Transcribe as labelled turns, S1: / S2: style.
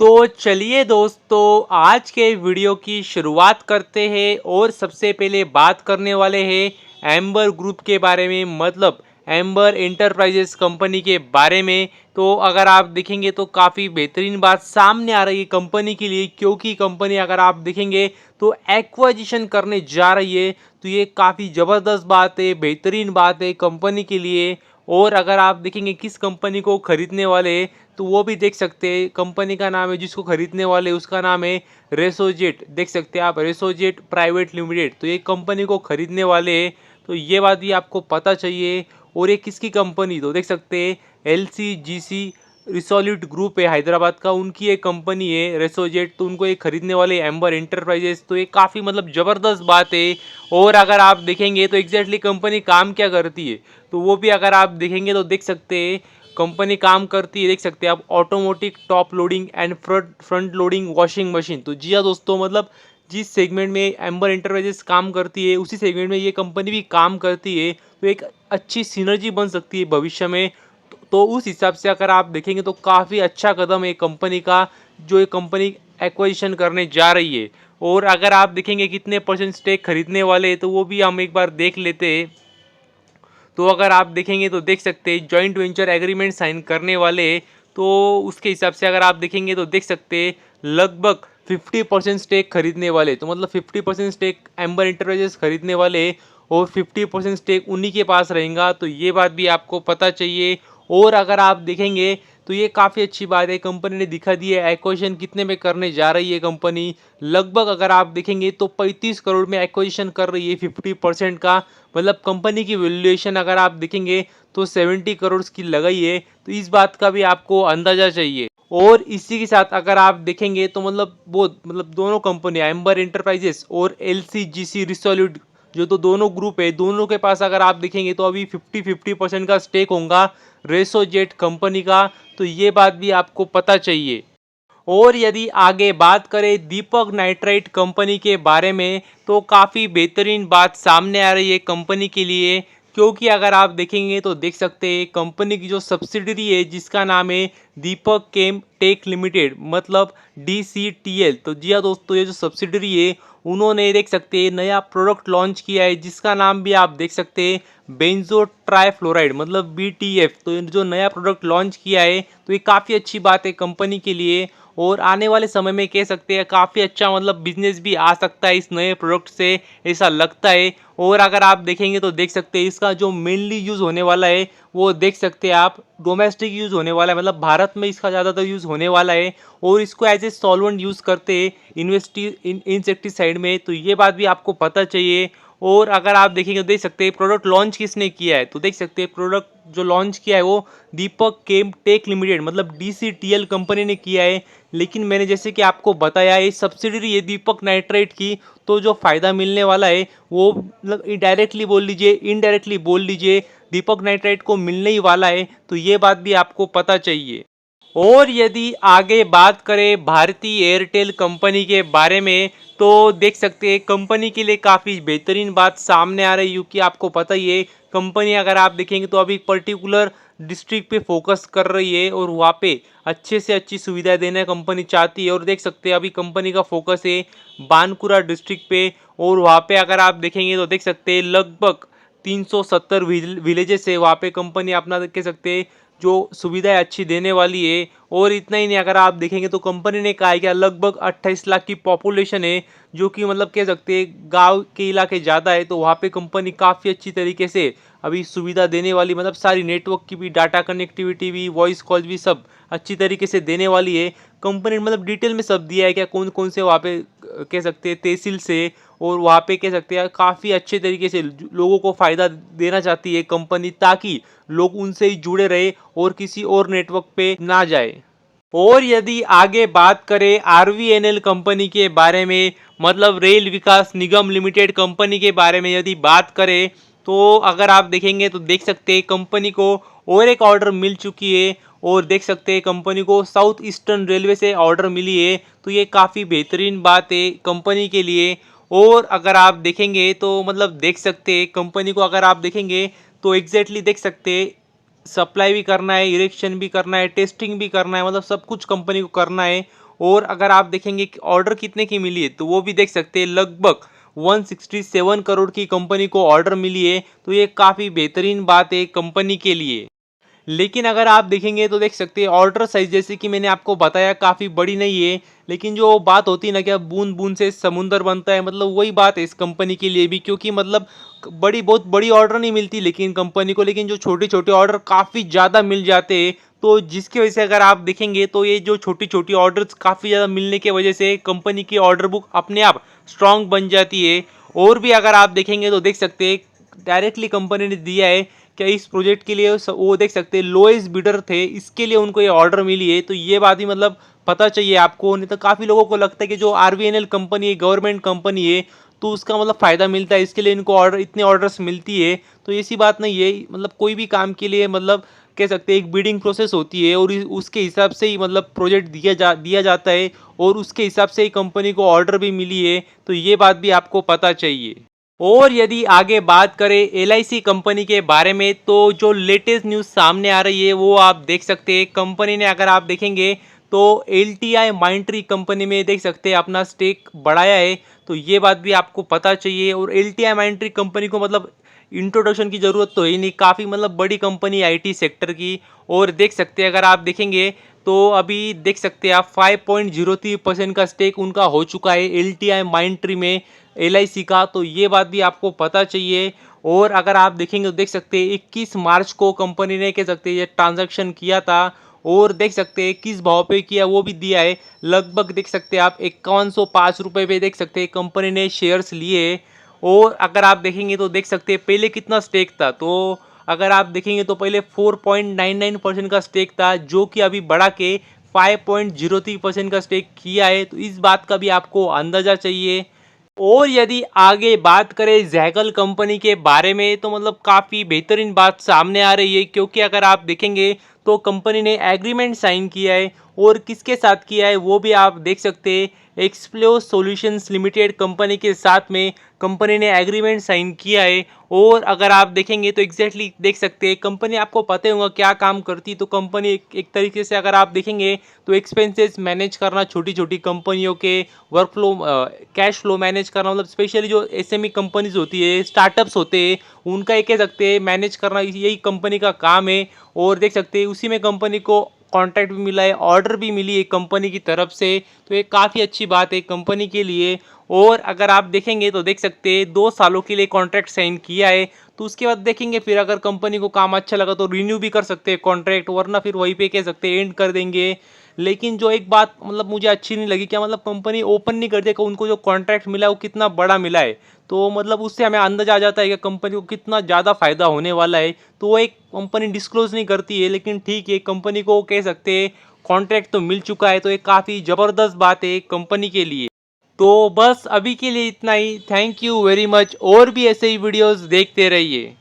S1: तो चलिए दोस्तों, आज के वीडियो की शुरुआत करते हैं और सबसे पहले बात करने वाले हैं एम्बर ग्रुप के बारे में, मतलब एम्बर एंटरप्राइजेस कंपनी के बारे में। तो अगर आप देखेंगे तो काफ़ी बेहतरीन बात सामने आ रही है कंपनी के लिए, क्योंकि कंपनी अगर आप देखेंगे तो एक्वाजिशन करने जा रही है। तो ये काफ़ी ज़बरदस्त बात है, बेहतरीन बात है कंपनी के लिए। और अगर आप देखेंगे किस कंपनी को खरीदने वाले हैं, तो वो भी देख सकते हैं। कंपनी का नाम है, जिसको खरीदने वाले उसका नाम है रेसोजेट। देख सकते हैं आप, रेसोजेट प्राइवेट लिमिटेड। तो ये कंपनी को खरीदने वाले हैं, तो ये बात भी आपको पता चाहिए। और ये किसकी कंपनी, तो देख सकते हैं LCGC रिसोल्यूट ग्रुप है हैदराबाद का, उनकी एक कंपनी है रेसोजेट। तो उनको ये खरीदने वाले एम्बर एंटरप्राइजेस। तो ये काफ़ी मतलब ज़बरदस्त बात है। और अगर आप देखेंगे तो एग्जैक्टली कंपनी काम क्या करती है, तो वो भी अगर आप देखेंगे तो देख सकते हैं कंपनी काम करती है। देख सकते हैं आप, automatic top loading and front loading washing machine. तो जी हाँ दोस्तों, मतलब जिस सेगमेंट में एम्बर एंटरप्राइजेस काम करती है, उसी सेगमेंट में ये कंपनी भी काम करती है। तो एक अच्छी सिनर्जी बन सकती है भविष्य में। तो उस हिसाब से अगर आप देखेंगे तो काफ़ी अच्छा कदम है कंपनी का, जो ये कंपनी एक्वाजिशन करने जा रही है। और अगर आप देखेंगे कितने परसेंट स्टेक खरीदने वाले हैं, तो वो भी हम एक बार देख लेते हैं। तो अगर आप देखेंगे तो देख सकते हैं जॉइंट वेंचर एग्रीमेंट साइन करने वाले, तो उसके हिसाब से अगर आप देखेंगे तो देख सकते हैं लगभग 50% स्टेक खरीदने वाले। तो मतलब 50% स्टेक एम्बर इंटरप्राइजेस खरीदने वाले और 50% स्टेक उन्हीं के पास रहेगा। तो ये बात भी आपको पता चाहिए। और अगर आप देखेंगे तो ये काफ़ी अच्छी बात है, कंपनी ने दिखा दी है एक्विजिशन कितने में करने जा रही है कंपनी। लगभग अगर आप देखेंगे तो 35 करोड़ में एक्विजिशन कर रही है 50% का। मतलब कंपनी की वैल्यूएशन अगर आप देखेंगे तो 70 करोड़ की लगाई है। तो इस बात का भी आपको अंदाजा चाहिए। और इसी के साथ अगर आप देखेंगे तो मतलब दोनों कंपनी एम्बर इंटरप्राइजेस और LCGC रिसोल्यूट, जो तो दोनों ग्रुप है, दोनों के पास अगर आप देखेंगे तो अभी 50-50% का स्टेक होगा रेसोजेट कंपनी का। तो ये बात भी आपको पता चाहिए। और यदि आगे बात करें दीपक नाइट्राइट कंपनी के बारे में, तो काफ़ी बेहतरीन बात सामने आ रही है कंपनी के लिए। क्योंकि अगर आप देखेंगे तो देख सकते हैं कंपनी की जो सब्सिडरी है, जिसका नाम है दीपक केम टेक लिमिटेड, मतलब DCTL। तो जी हाँ दोस्तों, ये जो सब्सिडरी है, उन्होंने देख सकते हैं नया प्रोडक्ट लॉन्च किया है, जिसका नाम भी आप देख सकते हैं बेंजो ट्राइफ्लोराइड, मतलब BTF। तो ये जो नया प्रोडक्ट लॉन्च किया है, तो ये काफ़ी अच्छी बात है कंपनी के लिए। और आने वाले समय में कह सकते हैं काफ़ी अच्छा मतलब बिजनेस भी आ सकता है इस नए प्रोडक्ट से, ऐसा लगता है। और अगर आप देखेंगे तो देख सकते हैं इसका जो मेनली यूज़ होने वाला है, वो देख सकते हैं आप डोमेस्टिक यूज़ होने वाला है, मतलब भारत में इसका ज़्यादातर यूज़ होने वाला है। और इसको एज ए सॉल्वेंट यूज़ करते हैं इंसेक्टिसाइड में। तो ये बात भी आपको पता चाहिए। और अगर आप देखेंगे तो देख सकते हैं प्रोडक्ट लॉन्च किसने किया है, तो देख सकते हैं प्रोडक्ट जो लॉन्च किया है वो दीपक केम टेक लिमिटेड, मतलब DCTL कंपनी ने किया है। लेकिन मैंने जैसे कि आपको बताया, ये सब्सिडरी है दीपक नाइट्राइट की। तो जो फ़ायदा मिलने वाला है वो मतलब डायरेक्टली बोल लीजिए, इनडायरेक्टली बोल लीजिए, दीपक नाइट्राइट को मिलने ही वाला है। तो ये बात भी आपको पता चाहिए। और यदि आगे बात करें भारतीय एयरटेल कंपनी के बारे में, तो देख सकते हैं कंपनी के लिए काफ़ी बेहतरीन बात सामने आ रही है। क्योंकि आपको पता ही है कंपनी अगर आप देखेंगे तो अभी पर्टिकुलर डिस्ट्रिक्ट पे फोकस कर रही है और वहाँ पे अच्छे से अच्छी सुविधाएं देना कंपनी चाहती है। और देख सकते हैं अभी कंपनी का फोकस है बानकुरा डिस्ट्रिक्ट पे। और वहाँ पे अगर आप देखेंगे तो देख सकते हैं लगभग 370 विलेजेस है वहाँ पे कंपनी अपना कह सकते हैं जो सुविधाएं अच्छी देने वाली है। और इतना ही नहीं, अगर आप देखेंगे तो कंपनी ने कहा है कि लगभग 28 लाख की पॉपुलेशन है, जो कि मतलब कह सकते हैं गांव के इलाके ज़्यादा है। तो वहाँ पे कंपनी काफ़ी अच्छी तरीके से अभी सुविधा देने वाली, मतलब सारी नेटवर्क की भी, डाटा कनेक्टिविटी भी, वॉइस कॉल भी, सब अच्छी तरीके से देने वाली है। कंपनी ने मतलब डिटेल में सब दिया है क्या कौन कौन से वहाँ पे कह सकते हैं तहसील से। और वहाँ पे कह सकते हैं काफ़ी अच्छे तरीके से लोगों को फ़ायदा देना चाहती है कंपनी, ताकि लोग उनसे ही जुड़े रहे और किसी और नेटवर्क पे ना जाए। और यदि आगे बात करें RVNL कंपनी के बारे में, मतलब रेल विकास निगम लिमिटेड कंपनी के बारे में यदि बात करें, तो अगर आप देखेंगे तो देख सकते हैं कंपनी को और एक ऑर्डर मिल चुकी है। और देख सकते हैं कंपनी को साउथ ईस्टर्न रेलवे से ऑर्डर मिली है। तो ये काफ़ी बेहतरीन बात है कंपनी के लिए। और अगर आप देखेंगे तो मतलब देख सकते हैं कंपनी को अगर आप देखेंगे तो एग्जैक्टली देख सकते हैं सप्लाई भी करना है, इरेक्शन भी करना है, टेस्टिंग भी करना है, मतलब सब कुछ कंपनी को करना है। और अगर आप देखेंगे कि ऑर्डर कितने की मिली है तो वो भी देख सकते हैं, लगभग 167 करोड़ की कंपनी को ऑर्डर मिली है। तो ये काफ़ी बेहतरीन बात है कंपनी के लिए। लेकिन अगर आप देखेंगे तो देख सकते हैं ऑर्डर साइज जैसे कि मैंने आपको बताया काफ़ी बड़ी नहीं है, लेकिन जो बात होती है ना कि बूंद बूंद से समुंदर बनता है, मतलब वही बात है इस कंपनी के लिए भी। क्योंकि मतलब बहुत बड़ी ऑर्डर नहीं मिलती लेकिन कंपनी को, लेकिन जो छोटे छोटे ऑर्डर काफ़ी ज़्यादा मिल जाते हैं। तो जिसकी वजह से अगर आप देखेंगे तो ये जो छोटी छोटी ऑर्डर्स काफ़ी ज़्यादा मिलने की वजह से कंपनी की ऑर्डर बुक अपने आप स्ट्रांग बन जाती है। और भी अगर आप देखेंगे तो देख सकते हैं डायरेक्टली कंपनी ने दिया है क्या इस प्रोजेक्ट के लिए वो देख सकते हैं लोएस्ट बिडर थे, इसके लिए उनको ये ऑर्डर मिली है। तो ये बात ही मतलब पता चाहिए आपको, नहीं तो काफ़ी लोगों को लगता है कि जो आरवीएनएल कंपनी है गवर्नमेंट कंपनी है तो उसका मतलब फ़ायदा मिलता है, इसके लिए इनको ऑर्डर इतने ऑर्डर्स मिलती है। तो ऐसी बात नहीं है, मतलब कोई भी काम के लिए मतलब कह सकते हैं एक बिडिंग प्रोसेस होती है और उसके हिसाब से ही मतलब प्रोजेक्ट दिया जाता है और उसके हिसाब से ही कंपनी को ऑर्डर भी मिली है। तो ये बात भी आपको पता चाहिए। और यदि आगे बात करें एलआईसी कंपनी के बारे में तो जो लेटेस्ट न्यूज़ सामने आ रही है वो आप देख सकते हैं। कंपनी ने अगर आप देखेंगे तो एलटीआई माइंट्री कंपनी में देख सकते हैं अपना स्टेक बढ़ाया है। तो ये बात भी आपको पता चाहिए। और एलटीआई माइंट्री कंपनी को मतलब इंट्रोडक्शन की ज़रूरत तो है नहीं, काफ़ी मतलब बड़ी कंपनी आईटी सेक्टर की। और देख सकते हैं अगर आप देखेंगे तो अभी देख सकते हैं आप 5.03% का स्टेक उनका हो चुका है एलटीआई माइंट्री में एलआईसी का। तो ये बात भी आपको पता चाहिए। और अगर आप देखेंगे तो देख सकते हैं 21 मार्च को कंपनी ने कह सकते हैं ये ट्रांजैक्शन किया था और देख सकते हैं किस भाव पे किया वो भी दिया है। लगभग देख सकते हैं आप 5105 रुपये पे देख सकते हैं कंपनी ने शेयर्स लिए। और अगर आप देखेंगे तो देख सकते हैं पहले कितना स्टेक था, तो अगर आप देखेंगे तो पहले 4.99% का स्टेक था जो कि अभी बढ़ा के 5.03% का स्टेक किया है। तो इस बात का भी आपको अंदाजा चाहिए। और यदि आगे बात करें जैकल कंपनी के बारे में तो मतलब काफ़ी बेहतरीन बात सामने आ रही है। क्योंकि अगर आप देखेंगे तो कंपनी ने एग्रीमेंट साइन किया है और किसके साथ किया है वो भी आप देख सकते हैं। एक्सप्लो सॉल्यूशंस लिमिटेड कंपनी के साथ में कंपनी ने एग्रीमेंट साइन किया है। और अगर आप देखेंगे तो एग्जैक्टली देख सकते हैं कंपनी, आपको पता होगा क्या काम करती। तो कंपनी एक तरीके से अगर आप देखेंगे तो एक्सपेंसेस मैनेज करना, छोटी छोटी कंपनियों के work flow cash flow manage करना, मतलब स्पेशली जो एसएमई कंपनीज होती है, स्टार्टअप्स होते हैं, उनका ये कह सकते हैं मैनेज करना यही कंपनी का काम है। और देख सकते हैं उसी में कंपनी को कॉन्ट्रैक्ट भी मिला है, ऑर्डर भी मिली है कंपनी की तरफ से। तो ये काफ़ी अच्छी बात है कंपनी के लिए। और अगर आप देखेंगे तो देख सकते हैं 2 सालों के लिए कॉन्ट्रैक्ट साइन किया है। तो उसके बाद देखेंगे फिर अगर कंपनी को काम अच्छा लगा तो रिन्यू भी कर सकते हैं कॉन्ट्रैक्ट, वरना फिर वहीं पे कह सकते हैं एंड कर देंगे। लेकिन जो एक बात मतलब मुझे अच्छी नहीं लगी, क्या मतलब कंपनी ओपन नहीं करती कि उनको जो कॉन्ट्रैक्ट मिला है वो कितना बड़ा मिला है। तो मतलब उससे हमें अंदाजा आ जाता है कि कंपनी को कितना ज़्यादा फायदा होने वाला है। तो वो एक कंपनी डिस्क्लोज नहीं करती है, लेकिन ठीक है कंपनी को कह सकते हैं कॉन्ट्रैक्ट तो मिल चुका है। तो ये काफ़ी ज़बरदस्त बात है कंपनी के लिए। तो बस अभी के लिए इतना ही। Thank you very much. और भी ऐसे ही वीडियोस देखते रहिए।